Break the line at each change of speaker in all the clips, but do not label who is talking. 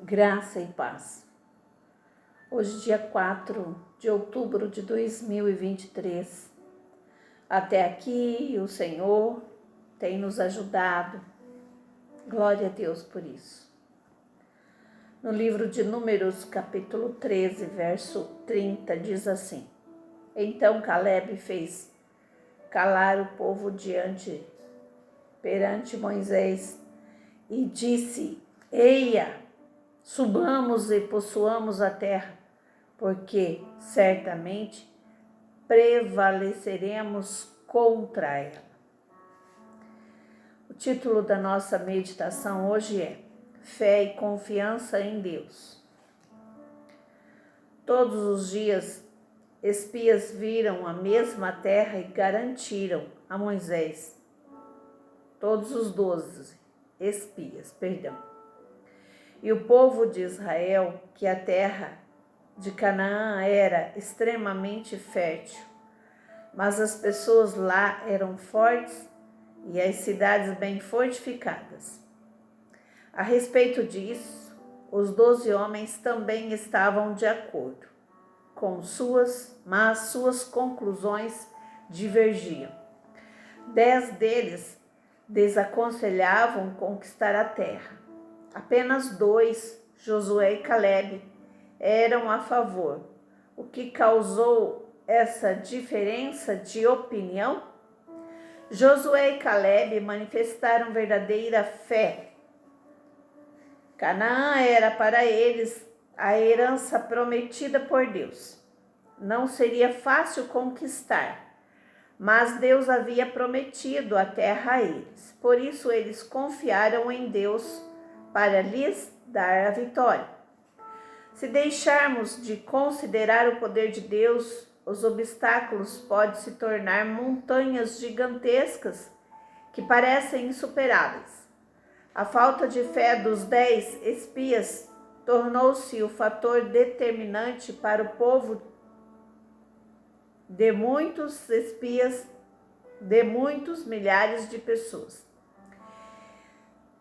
Graça e paz. Hoje, dia 4 de outubro de 2023. Até aqui o Senhor tem nos ajudado. Glória a Deus por isso. No livro de Números, capítulo 13, verso 30, diz assim: Então Caleb fez calar o povo perante Moisés e disse: Eia, subamos e possuamos a terra, porque certamente prevaleceremos contra ela. O título da nossa meditação hoje é Fé e Confiança em Deus. Todos os dias, espias viram a mesma terra e garantiram a Moisés, todos os 12 espias, e o povo de Israel, que a terra de Canaã era extremamente fértil, mas as pessoas lá eram fortes e as cidades bem fortificadas. A respeito disso, os 12 homens também estavam de acordo mas suas conclusões divergiam. 10 deles desaconselhavam conquistar a terra. Apenas 2, Josué e Caleb, eram a favor. O que causou essa diferença de opinião? Josué e Caleb manifestaram verdadeira fé. Canaã era para eles a herança prometida por Deus. Não seria fácil conquistar, mas Deus havia prometido a terra a eles. Por isso eles confiaram em Deus para lhes dar a vitória. Se deixarmos de considerar o poder de Deus, os obstáculos podem se tornar montanhas gigantescas que parecem insuperáveis. A falta de fé dos 10 espias tornou-se o fator determinante para o povo de muitos milhares de pessoas.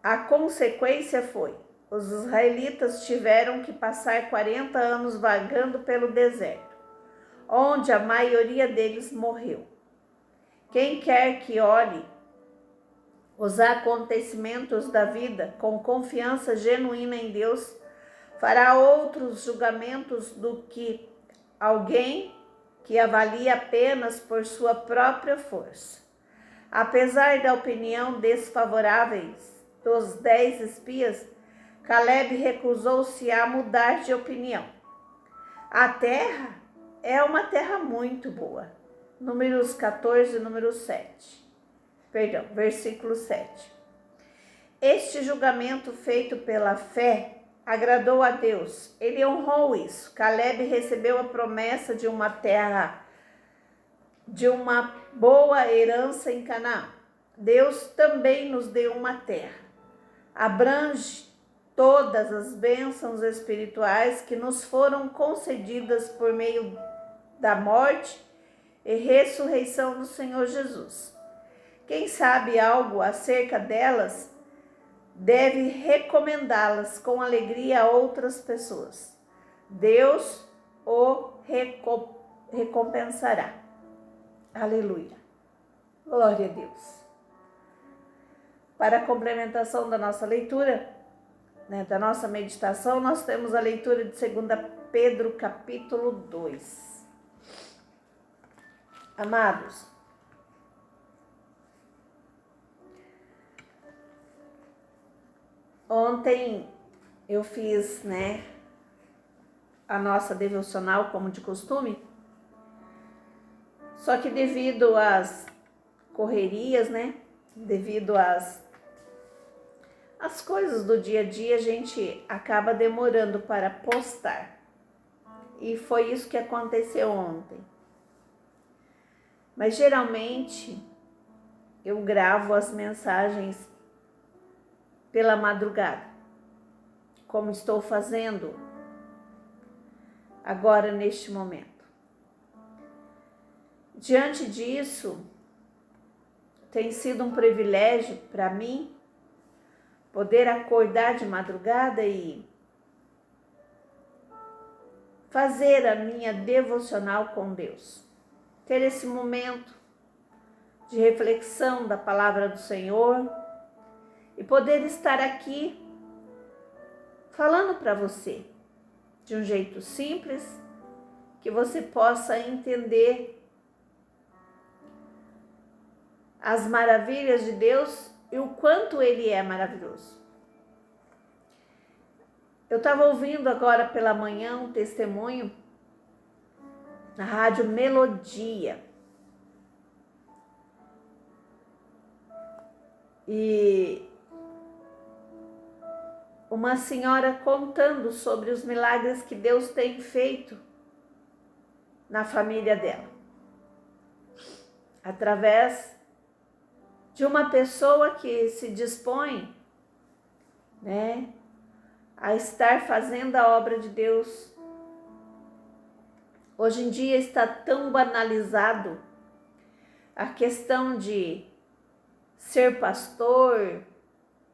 A consequência foi: os israelitas tiveram que passar 40 anos vagando pelo deserto, onde a maioria deles morreu. Quem quer que olhe os acontecimentos da vida com confiança genuína em Deus, fará outros julgamentos do que alguém que avalia apenas por sua própria força. Apesar da opinião desfavorável dos 10 espias, Caleb recusou-se a mudar de opinião. A terra é uma terra muito boa. Números 14, versículo 7. Este julgamento feito pela fé agradou a Deus. Ele honrou isso. Caleb recebeu a promessa de uma terra, de uma boa herança em Canaã. Deus também nos deu uma terra. Abrange todas as bênçãos espirituais que nos foram concedidas por meio da morte e ressurreição do Senhor Jesus. Quem sabe algo acerca delas deve recomendá-las com alegria a outras pessoas. Deus o recompensará. Aleluia. Glória a Deus. Para a complementação da nossa leitura, da nossa meditação, nós temos a leitura de 2 Pedro, capítulo 2. Amados, ontem eu fiz, a nossa devocional como de costume, só que devido às correrias, devido às coisas do dia a dia, a gente acaba demorando para postar. E foi isso que aconteceu ontem. Mas geralmente eu gravo as mensagens pela madrugada, como estou fazendo agora neste momento. Diante disso, tem sido um privilégio para mim poder acordar de madrugada e fazer a minha devocional com Deus, ter esse momento de reflexão da palavra do Senhor e poder estar aqui falando para você de um jeito simples, que você possa entender as maravilhas de Deus e o quanto Ele é maravilhoso. Eu estava ouvindo agora pela manhã um testemunho na Rádio Melodia. E uma senhora contando sobre os milagres que Deus tem feito na família dela, através de uma pessoa que se dispõe, né, a estar fazendo a obra de Deus. Hoje em dia está tão banalizado a questão de ser pastor,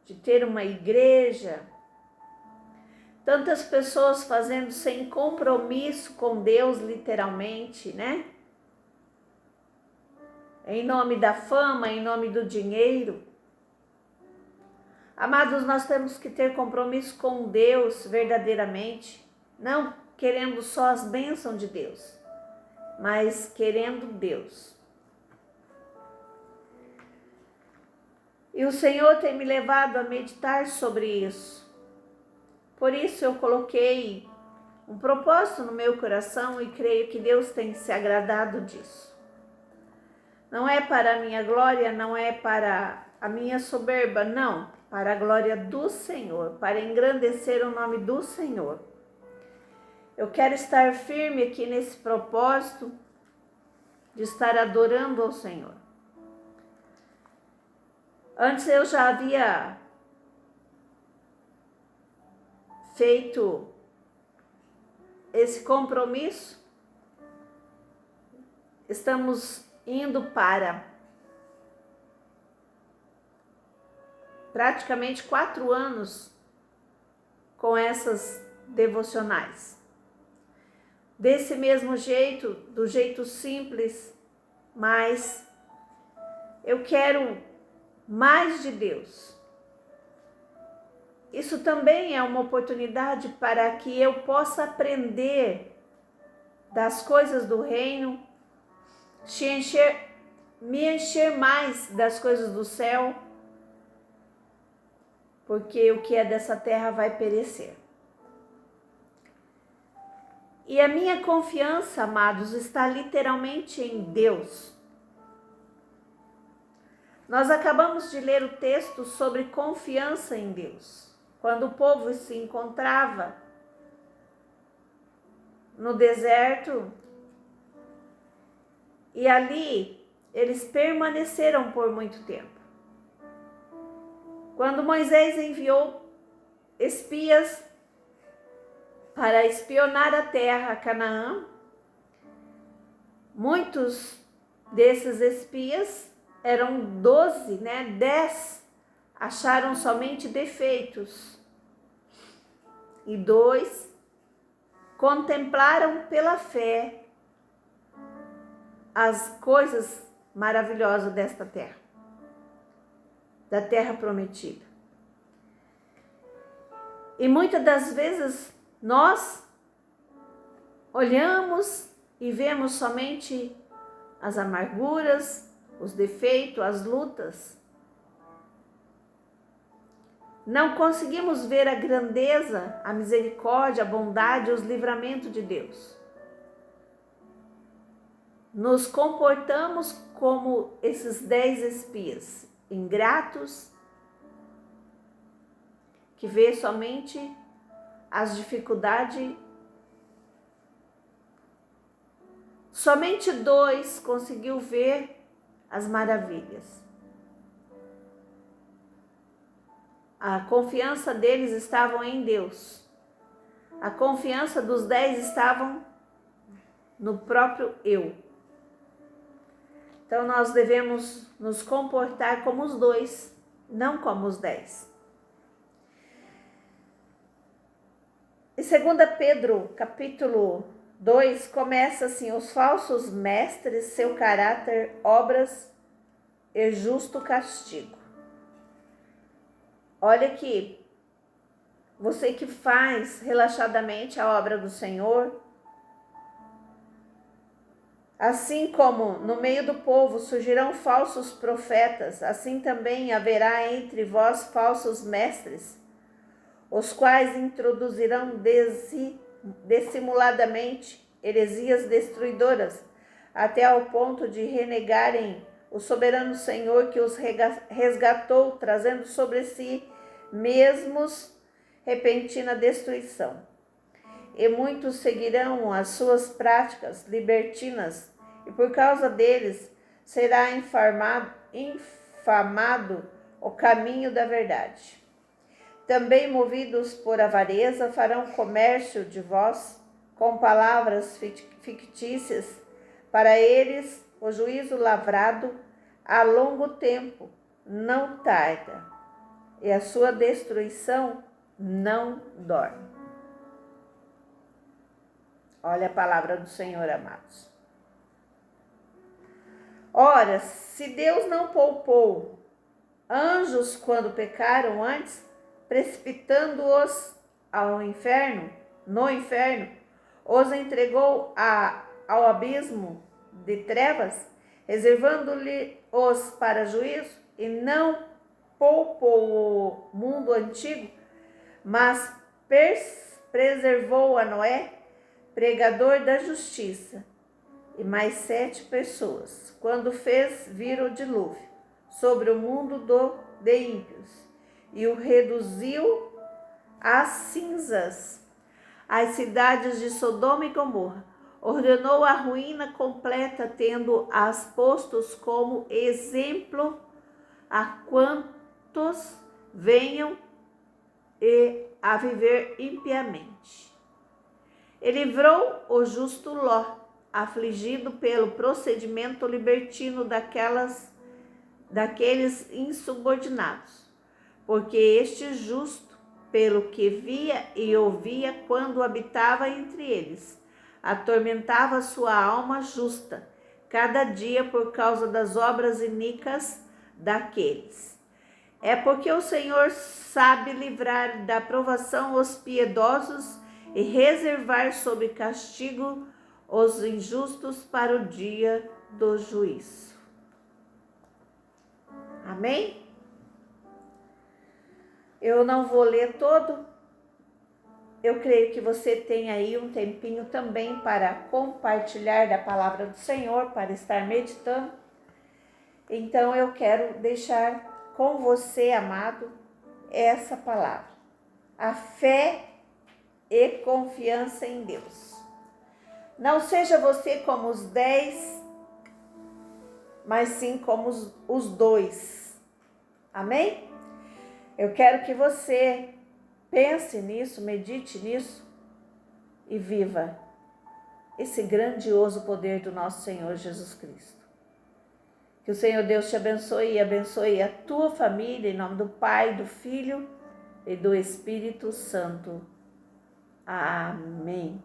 de ter uma igreja, tantas pessoas fazendo sem compromisso com Deus, literalmente, né? Em nome da fama, em nome do dinheiro. Amados, nós temos que ter compromisso com Deus verdadeiramente, não querendo só as bênçãos de Deus, mas querendo Deus. E o Senhor tem me levado a meditar sobre isso. Por isso eu coloquei um propósito no meu coração e creio que Deus tem se agradado disso. Não é para a minha glória, não é para a minha soberba, não. Para a glória do Senhor, para engrandecer o nome do Senhor. Eu quero estar firme aqui nesse propósito de estar adorando ao Senhor. Antes eu já havia feito esse compromisso. Estamos indo para praticamente 4 anos com essas devocionais. Desse mesmo jeito, do jeito simples, mas eu quero mais de Deus. Isso também é uma oportunidade para que eu possa aprender das coisas do reino, me encher mais das coisas do céu, porque o que é dessa terra vai perecer. E a minha confiança, amados, está literalmente em Deus. Nós acabamos de ler o texto sobre confiança em Deus. Quando o povo se encontrava no deserto, e ali eles permaneceram por muito tempo. Quando Moisés enviou espias para espionar a terra, Canaã, muitos desses espias, eram 12, 10, acharam somente defeitos. E 2 contemplaram pela fé as coisas maravilhosas desta terra, da terra prometida. E muitas das vezes nós olhamos e vemos somente as amarguras, os defeitos, as lutas. Não conseguimos ver a grandeza, a misericórdia, a bondade, os livramentos de Deus. Nos comportamos como esses 10 espias, ingratos, que vê somente as dificuldades. Somente 2 conseguiu ver as maravilhas. A confiança deles estava em Deus. A confiança dos 10 estavam no próprio eu. Então nós devemos nos comportar como os 2, não como os 10. E 2 Pedro, capítulo 2, começa assim: os falsos mestres, seu caráter, obras e justo castigo. Olha aqui, você que faz relaxadamente a obra do Senhor, assim como no meio do povo surgirão falsos profetas, assim também haverá entre vós falsos mestres, os quais introduzirão dissimuladamente heresias destruidoras, até ao ponto de renegarem o soberano Senhor que os resgatou, trazendo sobre si mesmos repentina destruição. E muitos seguirão as suas práticas libertinas, e por causa deles será infamado o caminho da verdade. Também, movidos por avareza, farão comércio de vós com palavras fictícias. Para eles, o juízo lavrado a longo tempo não tarda, e a sua destruição não dorme. Olha a palavra do Senhor, amados. Ora, se Deus não poupou anjos quando pecaram antes, precipitando-os no inferno, os entregou ao abismo de trevas, reservando-lhe-os para juízo, e não poupou o mundo antigo, mas preservou a Noé, pregador da justiça, e mais 7 pessoas, quando fez vir o dilúvio sobre o mundo de ímpios, e o reduziu às cinzas, as cidades de Sodoma e Gomorra. Ordenou a ruína completa, tendo-as postos como exemplo a quantos venham a viver impiamente. E livrou o justo Ló, afligido pelo procedimento libertino daqueles insubordinados, porque este justo, pelo que via e ouvia quando habitava entre eles, atormentava sua alma justa, cada dia por causa das obras iníquas daqueles. É porque o Senhor sabe livrar da provação os piedosos e reservar sob castigo os injustos para o dia do juízo. Amém? Eu não vou ler todo. Eu creio que você tem aí um tempinho também para compartilhar da palavra do Senhor, para estar meditando. Então eu quero deixar com você, amado, essa palavra: a fé e confiança em Deus. Não seja você como os 10, mas sim como os 2. Amém? Eu quero que você pense nisso, medite nisso e viva esse grandioso poder do nosso Senhor Jesus Cristo. Que o Senhor Deus te abençoe e abençoe a tua família, em nome do Pai, do Filho e do Espírito Santo. Amém.